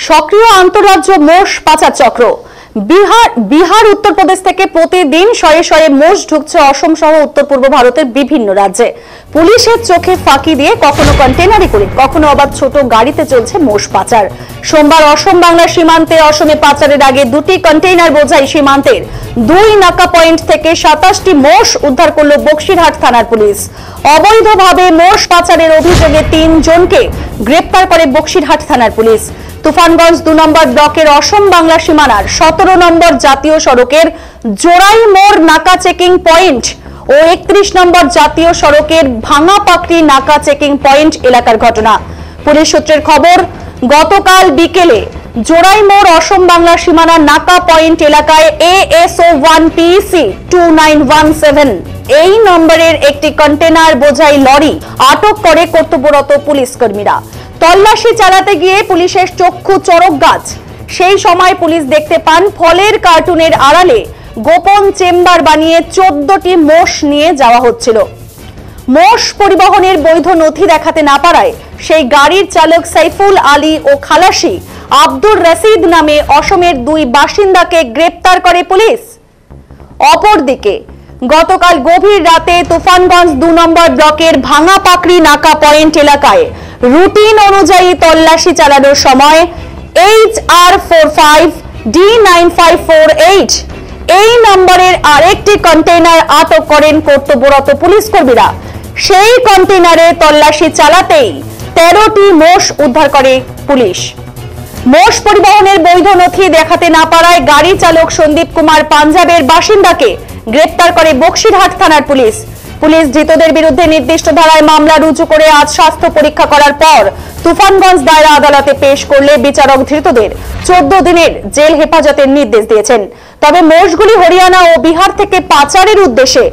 सक्रिय आंतरराज्य मोष पाचार चक्र बिहार उत्तर प्रदेश থেকে প্রতিদিন শয়ে শয়ে মোষ ঢুকছে অসম সহ উত্তর পূর্ব ভারতের বিভিন্ন রাজ্যে। পুলিশের চোখে ফাঁকি দিয়ে কখনো কন্টেইনারে করে কখনো আবার ছোট গাড়িতে চলছে মোষ পাচার। সোমবার অসম বাংলা সীমান্তে অসমে পাচারের আগে দুটি কন্টেইনার বোঝাই সীমান্তের 2 নাকা পয়েন্ট থেকে 27টি মোষ উদ্ধার করল বক্সিরহাট থানার পুলিশ। অবৈধভাবে মোষ পাচারের অভিযোগে 3 জনকে গ্রেফতার করে বক্সিরহাট থানার পুলিশ। তুফানগঞ্জ 2 নম্বর ব্লকের অসম বাংলা সীমানার 17 নম্বর জাতীয় সড়কের জোড়াই মোড় নাকা চেকিং পয়েন্ট ও 31 নম্বর জাতীয় সড়কের ভাঙাপাকড়ি নাকা চেকিং পয়েন্ট এলাকার ঘটনা। পুলিশ সূত্রের খবর, গতকাল বিকেলে জোড়াই মোড় অসম বাংলা সীমানার নাকা পয়েন্ট এলাকায় ASO1PC 2917 এই নম্বরের একটি কন্টেইনার বোঝাই লরি আটক করে কর্তব্যরত পুলিশ কর্মীরা। তল্লাশি চালাতে গিয়ে পুলিশের চক্ষু চড়ক গাছ। সেই সময় পুলিশ দেখতে পান ফলের কার্টুনের আড়ালে গোপন চেম্বার বানিয়ে 14টি মোষ নিয়ে যাওয়া হচ্ছিল। মোষ পরিবহনের বৈধ নথি দেখাতে না পারায় সেই গাড়ির চালক সাইফুল আলী ও খালাসি আব্দুর রশিদ নামে অসমের 2 বাসিন্দাকে গ্রেফতার করে পুলিশ। অপরদিকে গতকাল গভীর রাতে তুফানগঞ্জ 2 নম্বর ব্লকের ভাঙাপাকড়ি নাকা পয়েন্ট এলাকায় রুটিন অনুযায়ী তল্লাশি চালানোর সময় HR45D9548 এই নম্বরের আরেকটি কন্টেইনার আটক করেন কর্তব্যরত পুলিশ কর্মীরা। সেই কন্টেইনারে তল্লাশি চালাতেই 13টি মোষ উদ্ধার করে পুলিশ। মোষ পরিবহনের বৈধ নথি দেখাতে না পারায় গাড়ি চালক সন্দীপ কুমার পাঞ্জাবের বাসিন্দাকে গ্রেফতার করে বক্সিরহাট থানার পুলিশ। পুলিশ ধৃতদের বিরুদ্ধে নির্দিষ্ট ধারায় মামলা রুজু করে আজ স্বাস্থ্য পরীক্ষা করার পর তুফানগঞ্জ দায়রা আদালতে পেশ করলে বিচারক ধৃতদের 14 দিনের জেল হেফাজতের নির্দেশ দিয়েছেন। তবে মোষগুলি হরিয়ানা ও বিহার থেকে পাচারের উদ্দেশ্যে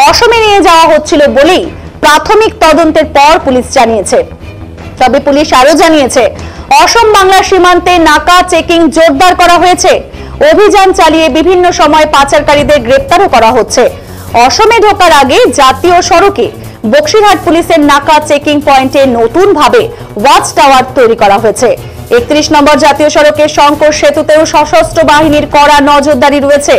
অসমে নিয়ে যাওয়া হচ্ছিল বলেই প্রাথমিক তদন্তের পর পুলিশ জানিয়েছে। তবে পুলিশ আরো জানিয়েছে, অসম বাংলা সীমান্তে নাকা চেকিং জোরদার করা হয়েছে। অভিযান চালিয়ে বিভিন্ন সময় পাচারকারীদের গ্রেফতারও করা হচ্ছে। অসমে ঢোকার আগে জাতীয় সড়কে বক্সিরহাট পুলিশের নাকা চেকিং পয়েন্টে নতুন ভাবে ওয়াচ টাওয়ার তৈরি করা হয়েছে। 31 নম্বর জাতীয় সড়কের শঙ্কর সেতুতেও সশস্ত্র বাহিনীর কড়া নজরদারি রয়েছে।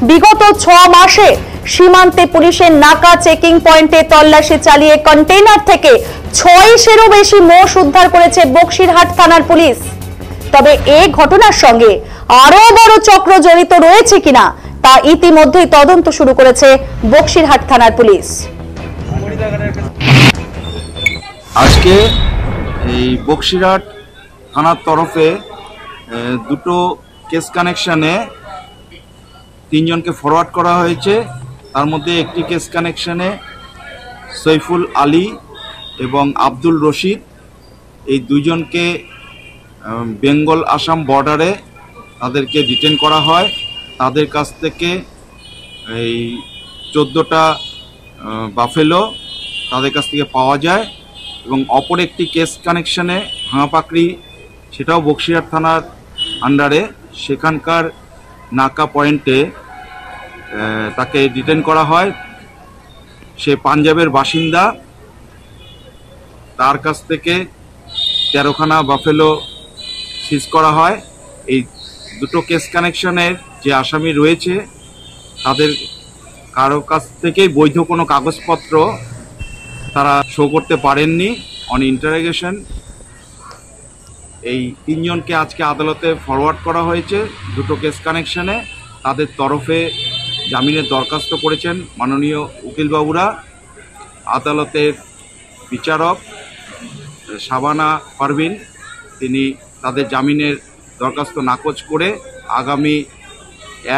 বিগত 6 মাসে সীমান্তে পুলিশের নাকা চেকিং পয়েন্টে তল্লাশি চালিয়ে কন্টেইনার থেকে 600-এরও বেশি মোষ উদ্ধার করেছে বক্সিরহাট থানার পুলিশ। তবে এই ঘটনার সঙ্গে আরো বড় চক্র জড়িত রয়েছে কিনা তা ইতিমধ্যেই তদন্ত শুরু করেছে বক্সিরহাট থানার পুলিশ। আজকে এই বক্সিরহাট থানার তরফে দুটো কেস কানেকশনে 3 জনকে ফরওয়ার্ড করা হয়েছে। তার মধ্যে একটি কেস কানেকশনে সাইফুল আলী এবং আব্দুল রশিদ এই 2 জনকে বেঙ্গল আসাম বর্ডারে তাদেরকে ডিটেন করা হয়। তাদের কাছ থেকে এই 14টা বাফেলো তাদের কাছ থেকে পাওয়া যায় এবং অপর একটি কেস কানেকশনে ভাঙাপাকড়ি, সেটাও বক্সিরহাট থানার আন্ডারে, সেখানকার নাকা পয়েন্টে তাকে ডিটেন করা হয়। সে পাঞ্জাবের বাসিন্দা। তার কাছ থেকে 13খানা বাফেলো সিজ করা হয়। এই দুটো কেস কানেকশনের যে আসামি রয়েছে তাদের কারো কাছ থেকেই বৈধ কোনো কাগজপত্র তারা শো করতে পারেননি। অন ইন্টারোগেশন এই 3 জনকে আজকে আদালতে ফরওয়ার্ড করা হয়েছে দুটো কেস কানেকশনে। তাদের তরফে জামিনের দরখাস্ত করেছেন মাননীয় উকিলবাবুরা। আদালতের বিচারক শাবানা পারভিন তিনি তাদের জামিনের দরখাস্ত নাকচ করে আগামী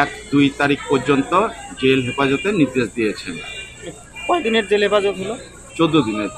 1-2 তারিখ পর্যন্ত জেল হেফাজতের নির্দেশ দিয়েছেন। কয়দিনের জেল হেফাজত হলো? 14 দিনের।